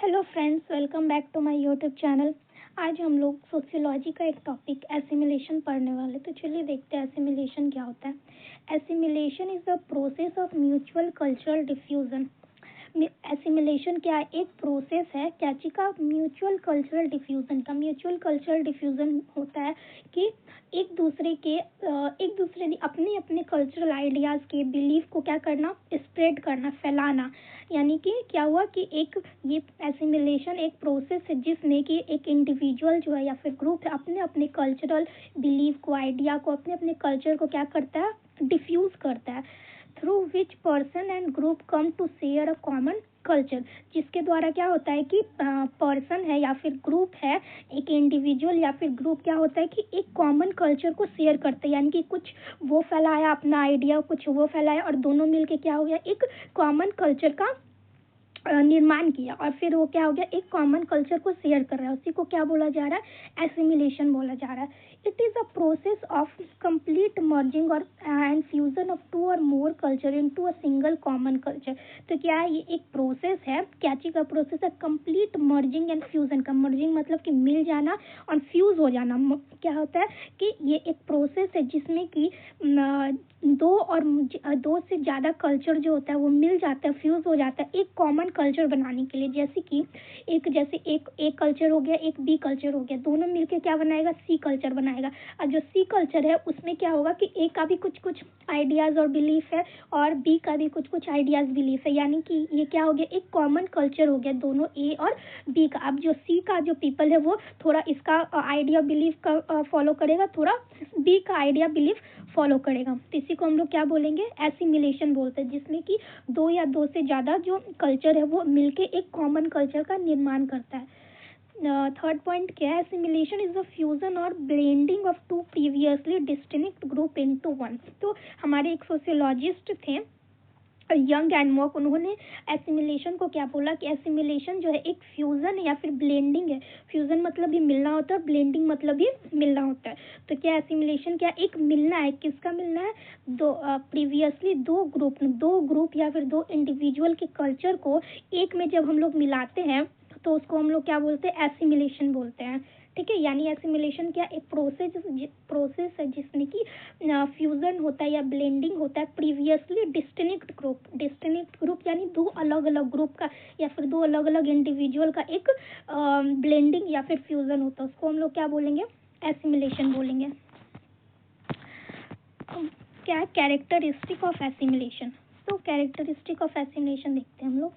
Hello friends, welcome back to my YouTube channel. आज हम लोग सोशियोलॉजी का एक टॉपिक एसिमिलेशन पढ़ने वाले। तो चलिए देखते हैं एसिमिलेशन क्या होता है। Assimilation is the process of mutual cultural diffusion. Assimilation क्या है? एक प्रोसेस है क्या चीज का? म्यूचुअल कल्चरल डिफ्यूजन का। म्यूचुअल कल्चरल डिफ्यूजन होता है कि एक दूसरे ने अपने अपने कल्चरल आइडियाज़ के बिलीफ को क्या करना, स्प्रेड करना, फैलाना। यानी कि क्या हुआ कि ये एसिमिलेशन एक प्रोसेस है जिसमें कि एक इंडिविजुअल जो है या फिर ग्रुप है अपने अपने कल्चरल बिलीफ को, आइडिया को, अपने अपने कल्चर को क्या करता है, डिफ्यूज करता है, through which person and group come to share a common culture. जिसके द्वारा क्या होता है कि पर्सन है या फिर ग्रुप है, एक इंडिविजुअल या फिर ग्रुप क्या होता है कि एक कॉमन कल्चर को शेयर करते हैं। यानी कि कुछ वो फैलाया अपना आइडिया, कुछ वो फैलाया और दोनों मिलके क्या हो गया, एक कॉमन कल्चर का निर्माण किया और फिर वो क्या हो गया, एक कॉमन कल्चर को शेयर कर रहा है। उसी को क्या बोला जा रहा है? एसिमिलेशन बोला जा रहा है। It is a process of complete merging और एंड फ्यूजन ऑफ टू और more culture into a single common culture. तो क्या है, ये एक प्रोसेस है। क्या चीज़ का प्रोसेस है? कंप्लीट मर्जिंग एंड फ्यूजन का। मर्जिंग मतलब कि मिल जाना और फ्यूज हो जाना। क्या होता है कि ये एक प्रोसेस है जिसमें कि दो से ज़्यादा कल्चर जो होता है वो मिल जाता है, फ्यूज हो जाता है एक कॉमन कल्चर बनाने के लिए। जैसे कि एक कल्चर हो गया, एक बी कल्चर हो गया, दोनों मिलके क्या बनाएगा, सी कल्चर बनाएगा। और जो सी कल्चर है उसमें क्या होगा कि ए का भी कुछ कुछ आइडियाज़ और बिलीफ है और बी का भी कुछ कुछ आइडियाज़ बिलीफ है। यानी कि ये क्या हो गया, एक कॉमन कल्चर हो गया दोनों ए और बी का। अब जो सी का जो पीपल है वो थोड़ा इसका आइडिया बिलीफ का फॉलो करेगा, थोड़ा बी का आइडिया बिलीफ फॉलो करेगा। तो इसी को हम लोग क्या बोलेंगे, एसिमिलेशन बोलते हैं, जिसमें कि दो या दो से ज़्यादा जो कल्चर है वो मिलके एक कॉमन कल्चर का निर्माण करता है। थर्ड पॉइंट क्या है? एसिमिलेशन इज द फ्यूजन और blending of two previously distinct group into one. तो हमारे एक सोशियोलॉजिस्ट थे यंग एंड मॉक, उन्होंने एसिमिलेशन को क्या बोला कि एसिमिलेशन जो है एक फ्यूज़न या फिर ब्लेंडिंग है। फ्यूज़न मतलब भी मिलना होता है और ब्लेंडिंग मतलब भी मिलना होता है। तो क्या एसिमिलेशन क्या एक मिलना है? किसका मिलना है? प्रीवियसली दो ग्रुप या फिर दो इंडिविजुअल के कल्चर को एक में जब हम लोग मिलाते हैं तो उसको हम लोग क्या बोलते हैं, एसिमिलेशन बोलते हैं। ठीक है, यानी एसिमिलेशन क्या एक प्रोसेस है जिसमें कि फ्यूजन होता है या ब्लेंडिंग होता है प्रीवियसली डिस्टिंक्ट ग्रुप यानी दो अलग अलग ग्रुप का या फिर दो अलग अलग इंडिविजुअल का एक ब्लेंडिंग या फिर फ्यूजन होता है। उसको हम लोग क्या बोलेंगे, एसिमिलेशन बोलेंगे। क्या है कैरेक्टरिस्टिक ऑफ एसिमिलेशन? तो कैरेक्टरिस्टिक ऑफ एसिमिलेशन देखते हैं हम लोग।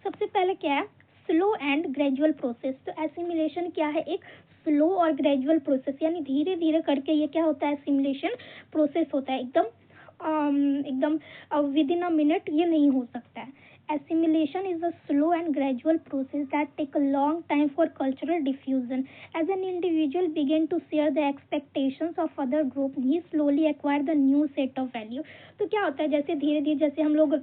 सबसे पहले क्या है, स्लो एंड ग्रेजुअल प्रोसेस। तो एसिमिलेशन क्या है, एक स्लो और ग्रेजुअल प्रोसेस, यानी धीरे धीरे करके ये क्या होता है, एसिमिलेशन प्रोसेस होता है। एकदम विद इन अ मिनट ये नहीं हो सकता है। Assimilation is a slow and gradual process that take a long time for cultural diffusion. As an individual begin to share the expectations of other group, he slowly acquire the new set of value. तो क्या होता है, जैसे धीरे धीरे जैसे हम लोग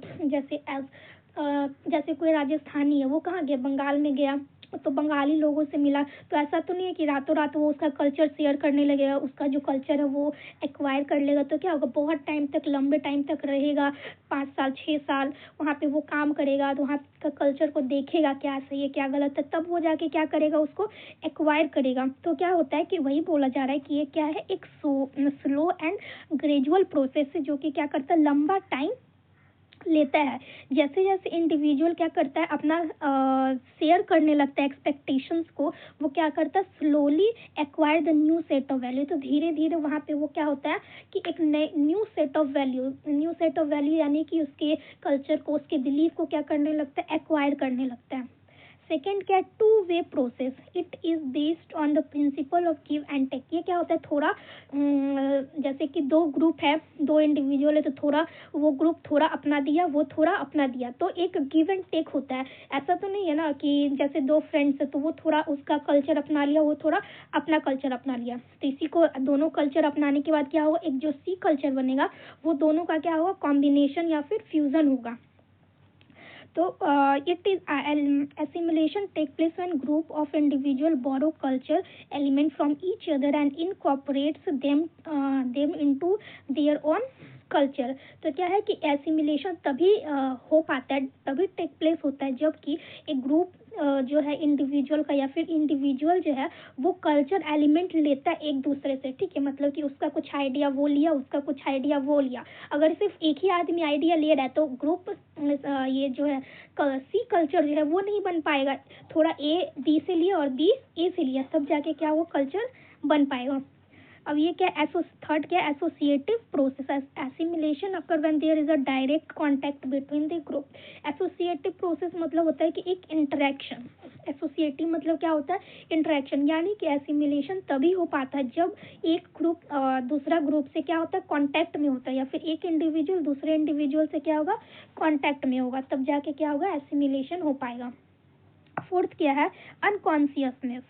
जैसे कोई राजस्थानी है, वो कहाँ गया, बंगाल में गया, तो बंगाली लोगों से मिला। तो ऐसा तो नहीं है कि रातों रात वो उसका कल्चर शेयर करने लगेगा, उसका जो कल्चर है वो एक्वायर कर लेगा। तो क्या होगा, बहुत टाइम तक, लंबे टाइम तक रहेगा, 5 साल 6 साल वहाँ पे वो काम करेगा, तो वहाँ का कल्चर को देखेगा क्या सही है क्या गलत है, तब वो जाके क्या करेगा, उसको एक्वायर करेगा। तो क्या होता है कि वही बोला जा रहा है कि ये क्या है, एक स्लो एंड ग्रेजुअल प्रोसेस है जो कि क्या करता है, लंबा टाइम लेता है। जैसे जैसे इंडिविजुअल क्या करता है, अपना शेयर करने लगता है एक्सपेक्टेशंस को, वो क्या करता है, slowly acquire the new set of value. तो धीरे धीरे वहाँ पे वो क्या होता है कि एक नए न्यू सेट ऑफ वैल्यू यानी कि उसके कल्चर को, उसके बिलीफ को क्या करने लगता है, एक्वायर करने लगता है। सेकेंड क्या है, two way process. It is based on the principle of give and take. ये क्या होता है, थोड़ा जैसे कि दो ग्रुप है, दो इंडिविजुअल है, तो थोड़ा वो ग्रुप थोड़ा अपना दिया, वो थोड़ा अपना दिया, तो एक गिव एंड टेक होता है। ऐसा तो नहीं है ना कि जैसे दो फ्रेंड्स है तो वो थोड़ा उसका कल्चर अपना लिया, वो थोड़ा अपना कल्चर अपना लिया। तो इसी को दोनों कल्चर अपनाने के बाद क्या होगा, एक जो सी कल्चर बनेगा वो दोनों का क्या होगा, कॉम्बिनेशन या फिर फ्यूजन होगा। तो it is assimilation take place when group of individual borrow culture element from each other and incorporates them into their own culture. तो क्या है कि एसिमिलेशन तभी हो पाता है, तभी टेक प्लेस होता है जबकि एक ग्रुप जो है इंडिविजुअल का, या फिर इंडिविजुअल जो है वो कल्चर एलिमेंट लेता है एक दूसरे से, ठीक है। मतलब कि उसका कुछ आइडिया वो लिया, उसका कुछ आइडिया वो लिया। अगर सिर्फ एक ही आदमी आइडिया ले रहा है तो ग्रुप ये जो है सी कल्चर जो है वो नहीं बन पाएगा। थोड़ा ए बी से लिया और बी ए से लिया, तब जाके क्या वो कल्चर बन पाएगा। अब ये क्या थर्ड क्या, associative process. Assimilation occur when there is a direct contact between the group. Associative process मतलब होता है कि एक इंटरेक्शन। एसोसिएटिव मतलब क्या होता है, इंटरेक्शन। यानी कि एसिमिलेशन तभी हो पाता है जब एक ग्रुप दूसरा ग्रुप से क्या होता है, कांटेक्ट में होता है, या फिर एक इंडिविजुअल दूसरे इंडिविजुअल से क्या होगा, कांटेक्ट में होगा, तब जाके क्या होगा, एसिमिलेशन हो पाएगा। फोर्थ क्या है, unconsciousness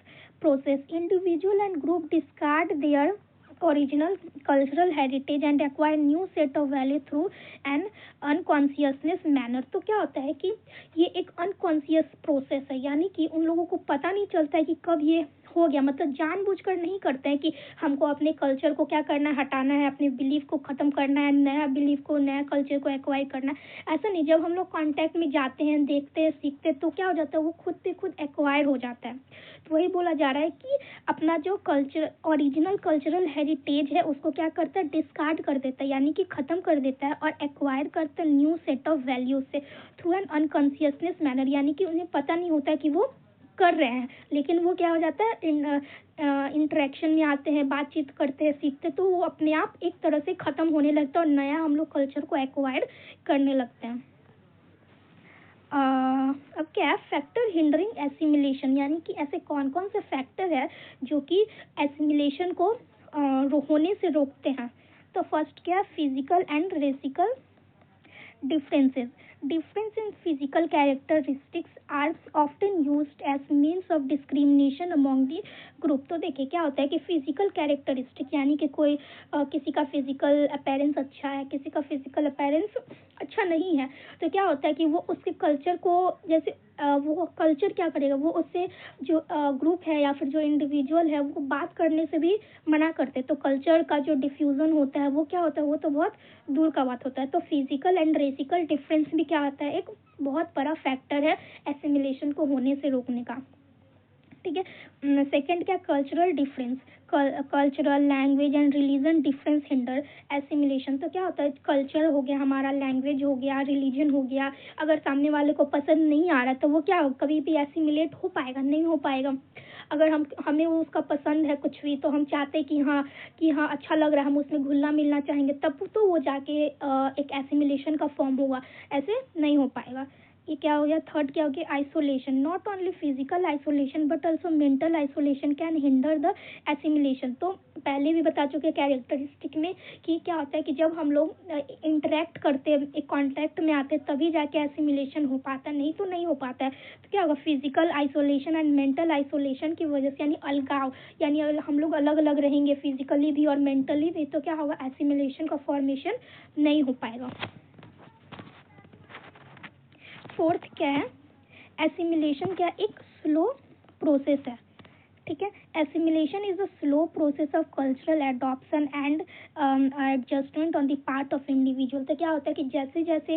process. Individual and group discard their original cultural heritage and acquire new set of value through an unconsciousness manner। तो क्या होता है कि ये एक अनकॉन्शियस प्रोसेस है, यानी कि उन लोगों को पता नहीं चलता है कि कब ये हो गया। मतलब जानबूझकर नहीं करते हैं कि हमको अपने कल्चर को क्या करना है, हटाना है, अपने बिलीफ को ख़त्म करना है, नया बिलीफ को, नया कल्चर को एक्वायर करना है। ऐसा नहीं, जब हम लोग कॉन्टैक्ट में जाते हैं, देखते हैं, सीखते हैं, तो क्या हो जाता है, वो खुद से खुद एक्वायर हो जाता है। तो वही बोला जा रहा है कि अपना जो कल्चर, ओरिजिनल कल्चरल हेरिटेज है, उसको क्या करता है, डिस्कार्ड कर देता है, यानी कि ख़त्म कर देता है, और एक्वायर करता है न्यू सेट ऑफ वैल्यूज से थ्रू एन अनकॉन्शियसनेस मैनर। यानी कि उन्हें पता नहीं होता है कि वो कर रहे हैं, लेकिन वो क्या हो जाता है, इंटरेक्शन में आते हैं, बातचीत करते हैं, सीखते, तो वो अपने आप एक तरह से ख़त्म होने लगता है और नया हम लोग कल्चर को एक्वायर करने लगते हैं। अब क्या है, फैक्टर हिंडरिंग एसिमिलेशन। यानी कि ऐसे कौन कौन से फैक्टर है जो कि एसिमिलेशन को होने से रोकते हैं। तो फर्स्ट क्या है, physical and racial differences. Difference in physical characteristics are often used as means of discrimination among the group। तो देखिए क्या होता है कि फिजिकल कैरेक्टरिस्टिक, यानी कि कोई किसी का फिजिकल अपीयरेंस अच्छा है, किसी का फिजिकल अपीयरेंस अच्छा नहीं है, तो क्या होता है कि वो उसके कल्चर को, जैसे वो कल्चर क्या करेगा, वो उससे जो ग्रुप है या फिर जो इंडिविजुअल है वो बात करने से भी मना करते हैं। तो कल्चर का जो डिफ्यूज़न होता है वो क्या होता है, वो तो बहुत दूर का बात होता है। तो फिजिकल एंड रेसिकल डिफरेंस भी क्या आता है, एक बहुत बड़ा फैक्टर है एसिमिलेशन को होने से रोकने का, ठीक है। सेकेंड क्या, cultural difference. Cultural, language and religion difference hinder assimilation. तो क्या होता है, कल्चर हो गया हमारा, लैंग्वेज हो गया, रिलीजन हो गया, अगर सामने वाले को पसंद नहीं आ रहा तो वो क्या कभी भी एसिमिलेट हो पाएगा, नहीं हो पाएगा। अगर हमें वो उसका पसंद है कुछ भी, तो हम चाहते हैं कि हाँ अच्छा लग रहा है, हम उसमें घुलना मिलना चाहेंगे, तब तो वो जाके एक एसिमिलेशन का फॉर्म होगा, ऐसे नहीं हो पाएगा। ये क्या हो गया, थर्ड क्या हो गया, isolation. Not only physical isolation but also mental isolation can hinder the assimilation. तो पहले भी बता चुके कैरेक्टरिस्टिक में कि क्या होता है कि जब हम लोग इंटरेक्ट करते हैं, एक कॉन्टैक्ट में आते हैं, तभी जाके एसिमिलेशन हो पाता है, नहीं तो नहीं हो पाता है। तो क्या होगा, physical isolation and mental isolation की वजह से, यानी अलगाव, यानी हम लोग अलग अलग रहेंगे फिजिकली भी और मेंटली भी, तो क्या होगा, एसिमिलेशन का फॉर्मेशन नहीं हो पाएगा। फोर्थ क्या है, एसिमिलेशन क्या, एक स्लो प्रोसेस है, ठीक है। Assimilation is a slow process of cultural adoption and adjustment on the part of individual. तो क्या होता है कि जैसे जैसे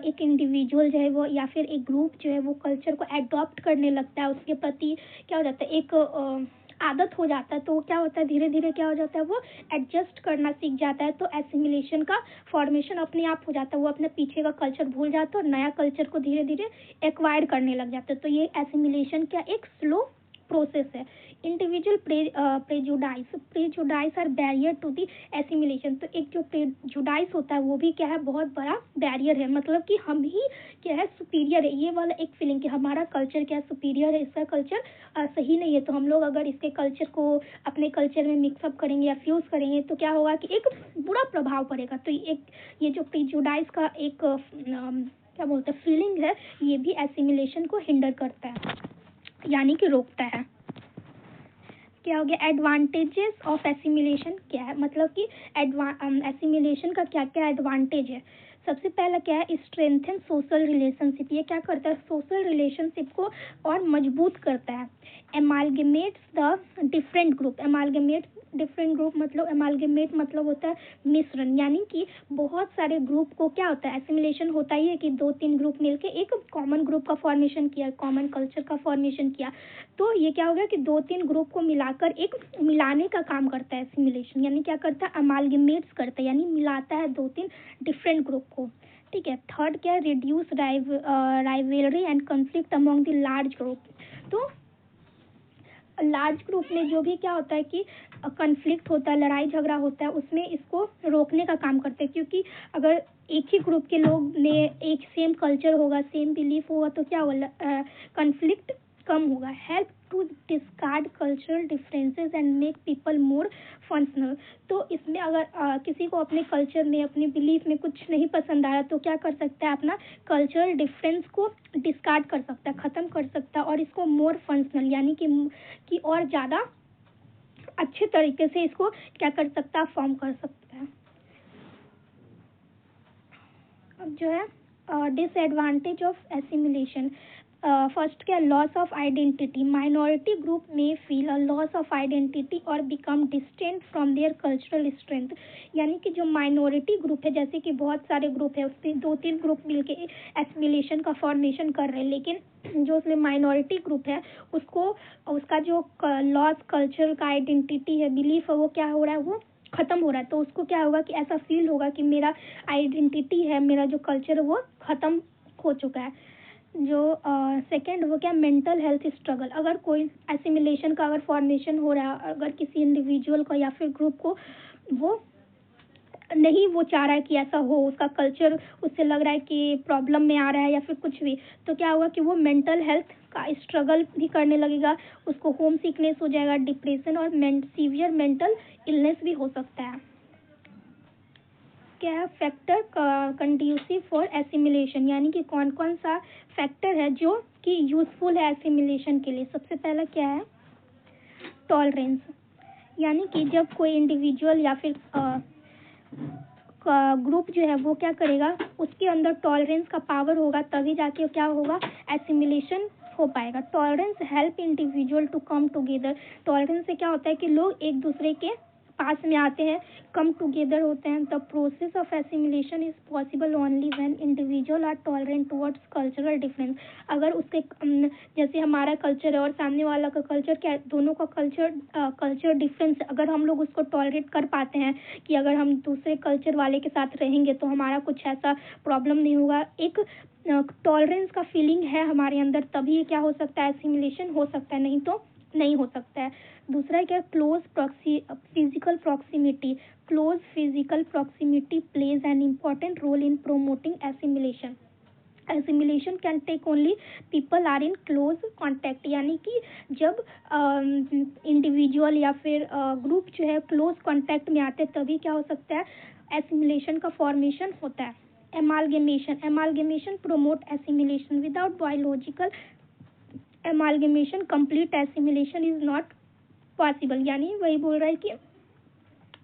एक इंडिविजुअल जो है वो या फिर एक ग्रुप जो है वो कल्चर को एडॉप्ट करने लगता है, उसके प्रति क्या हो जाता है, एक आदत हो जाता है, तो क्या होता है, धीरे धीरे क्या हो जाता है, वो एडजस्ट करना सीख जाता है, तो एसिमिलेशन का फॉर्मेशन अपने आप हो जाता है, वो अपने पीछे का कल्चर भूल जाता है और नया कल्चर को धीरे धीरे एक्वायर करने लग जाता है। तो ये एसिमिलेशन क्या, एक स्लो प्रोसेस है। Individual prejudice are barrier to the assimilation. तो एक जो प्रेजुडाइस होता है वो भी क्या है, बहुत बड़ा बैरियर है, मतलब कि हम ही क्या है, सुपीरियर है, ये वाला एक फीलिंग कि हमारा कल्चर क्या सुपीरियर है, इसका कल्चर सही नहीं है, तो हम लोग अगर इसके कल्चर को अपने कल्चर में मिक्सअप करेंगे या फ्यूज़ करेंगे तो क्या होगा कि एक बुरा प्रभाव पड़ेगा। तो ये जो प्रेजुडाइस का एक क्या बोलते हैं फीलिंग है, ये भी एसिमिलेशन को हिंडर करता है, यानी कि रोकता है। क्या हो गया, एडवांटेजेस ऑफ एसिमिलेशन क्या है, मतलब कि एसिमिलेशन का क्या क्या एडवांटेज है। सबसे पहला क्या है, स्ट्रेंथन सोशल रिलेशनशिप। ये क्या करता है, सोशल रिलेशनशिप को और मजबूत करता है। Amalgamates the different group. Amalgamate different group मतलब, एमालगेमेट मतलब होता है मिश्रण, यानी कि बहुत सारे ग्रुप को क्या होता है, एसिमिलेशन होता ही है कि 2-3 ग्रुप मिलके एक कॉमन ग्रुप का फॉर्मेशन किया, कॉमन कल्चर का फॉर्मेशन किया। तो ये क्या हो गया कि 2-3 ग्रुप को मिलाकर एक मिलाने का काम करता है एसिमिलेशन, यानी क्या करता है, अमालगेमेट्स करता है, यानी मिलाता है 2-3 डिफरेंट ग्रुप को। ठीक है। थर्ड क्या है, reduce rivalry and conflict among the large group. तो लार्ज ग्रुप में जो भी क्या होता है कि कन्फ्लिक्ट होता है, लड़ाई झगड़ा होता है, उसमें इसको रोकने का काम करते हैं, क्योंकि अगर एक ही ग्रुप के लोग में एक सेम कल्चर होगा, सेम बिलीफ होगा, तो क्या होगा, कन्फ्लिक्ट कम होगा। Help to discard cultural differences and make people more functional. तो इसमें अगर किसी को अपने कल्चर में, अपने बिलीफ में कुछ नहीं पसंद आ रहा, तो क्या कर सकता है, अपना कल्चरल डिफरेंस को डिस्कार्ड कर सकता है, ख़त्म कर सकता है, और इसको मोर फंक्शनल यानी कि और ज़्यादा अच्छे तरीके से इसको क्या कर सकता है, फॉर्म कर सकता है। अब जो है डिसएडवांटेज ऑफ एसिमिलेशन। फर्स्ट क्या, loss of identity. Minority group में feel a loss of identity और become distant from their cultural strength. यानी कि जो माइनॉरिटी ग्रुप है, जैसे कि बहुत सारे ग्रुप है, उसमें 2-3 ग्रुप मिलके एसिमिलेशन का फॉर्मेशन कर रहे हैं, लेकिन जो उसमें माइनॉरिटी ग्रुप है उसको, उसका जो लॉस कल्चर का आइडेंटिटी है, बिलीफ है, वो क्या हो रहा है, वो खत्म हो रहा है। तो उसको क्या होगा कि ऐसा फील होगा कि मेरा आइडेंटिटी है, मेरा जो कल्चर है वो खत्म हो चुका है। जो सेकंड वो क्या, मेंटल हेल्थ स्ट्रगल। अगर कोई एसिमिलेशन का अगर फॉर्मेशन हो रहा है, अगर किसी इंडिविजुअल को या फिर ग्रुप को वो नहीं, वो चाह रहा है कि ऐसा हो, उसका कल्चर उससे लग रहा है कि प्रॉब्लम में आ रहा है या फिर कुछ भी, तो क्या होगा कि वो मेंटल हेल्थ का स्ट्रगल भी करने लगेगा, उसको होम सिकनेस हो जाएगा, डिप्रेशन और सीवियर मेंटल इलनेस भी हो सकता है। क्या है, फैक्टर कंड्यूसिव फॉर एसिमिलेशन, यानी कि कौन कौन सा फैक्टर है जो कि यूजफुल है एसिमिलेशन के लिए। सबसे पहला क्या है, टॉलरेंस। यानी कि जब कोई इंडिविजुअल या फिर ग्रुप जो है वो क्या करेगा, उसके अंदर टॉलरेंस का पावर होगा, तभी जाके क्या होगा, एसिमिलेशन हो पाएगा। Tolerance help individual to come together. Tolerance से क्या होता है कि लोग एक दूसरे के पास में आते हैं, कम टुगेदर होते हैं। The process of assimilation is possible only when individual are tolerant towards cultural difference. अगर उसके जैसे हमारा कल्चर है और सामने वाला का कल्चर, क्या दोनों का कल्चर डिफरेंस, अगर हम लोग उसको टॉलरेट कर पाते हैं कि अगर हम दूसरे कल्चर वाले के साथ रहेंगे तो हमारा कुछ ऐसा प्रॉब्लम नहीं होगा, एक टॉलरेंस का फीलिंग है हमारे अंदर, तभी क्या हो सकता है, एसिमिलेशन हो सकता है, नहीं तो नहीं हो सकता है। दूसरा क्या, close physical proximity. Close physical proximity plays an important role in promoting assimilation. Assimilation can take only people are in close contact, यानी कि जब इंडिविजुअल या फिर ग्रुप जो है क्लोज कॉन्टैक्ट में आते हैं, तभी क्या हो सकता है, एसिमिलेशन का फॉर्मेशन होता है। Amalgamation. Amalgamation promote assimilation without biological amalgamation complete assimilation is not possible. यानी वही बोल रहा है कि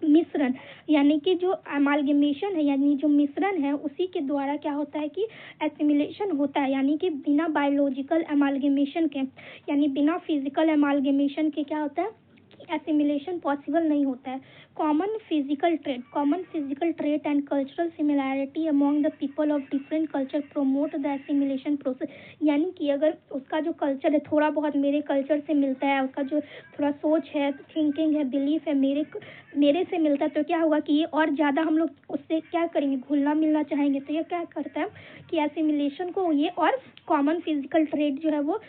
मिश्रण, यानी कि जो एमालगेमेशन है, यानी जो मिश्रण है, उसी के द्वारा क्या होता है कि एसिमिलेशन होता है। यानी कि बिना बायोलॉजिकल एमालगेमेशन के, यानी बिना फिजिकल एमालगेमेशन के क्या होता है, एसिमिलेशन पॉसिबल नहीं होता है। Common physical trait and cultural similarity among the people of different culture promote the assimilation process. यानी कि अगर उसका जो कल्चर है थोड़ा बहुत मेरे कल्चर से मिलता है, उसका जो थोड़ा सोच है, थिंकिंग है, बिलीफ है, मेरे से मिलता है, तो क्या होगा कि ये और ज़्यादा हम लोग उससे क्या करेंगे, घुलना मिलना चाहेंगे। तो ये क्या करता है कि एसिमिलेशन को ये और कॉमन फिजिकल ट्रेट जो है वो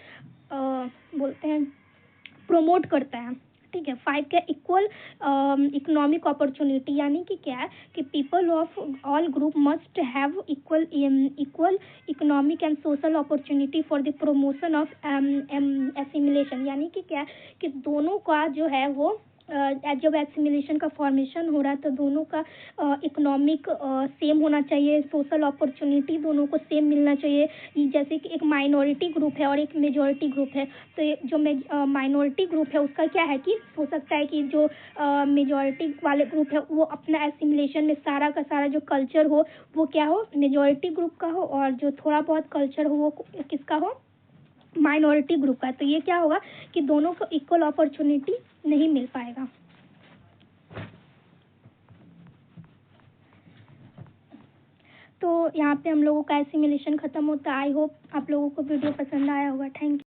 बोलते हैं प्रोमोट करता है। ठीक है। 5 क्या, इक्वल इकोनॉमिक अपॉर्चुनिटी। यानी कि क्या है कि people of all group must have equal economic and social opportunity for the promotion of assimilation. यानी कि क्या है कि दोनों का जो है वो जब एसिमिलेशन का फॉर्मेशन हो रहा है तो दोनों का इकोनॉमिक सेम होना चाहिए, सोशल अपॉर्चुनिटी दोनों को सेम मिलना चाहिए। जैसे कि एक माइनॉरिटी ग्रुप है और एक मेजॉरिटी ग्रुप है, तो ये जो माइनॉरिटी ग्रुप है उसका क्या है कि हो सकता है कि जो मेजॉरिटी वाले ग्रुप है वो अपना एसिमिलेशन में सारा का सारा जो कल्चर हो वो क्या हो, मेजॉरिटी ग्रुप का हो, और जो थोड़ा बहुत कल्चर हो वो किसका हो, माइनॉरिटी ग्रुप का। तो ये क्या होगा कि दोनों को इक्वल अपॉर्चुनिटी नहीं मिल पाएगा। तो यहाँ पे हम लोगों का एसिमिलेशन खत्म होता है। आई होप आप लोगों को वीडियो पसंद आया होगा। Thank you.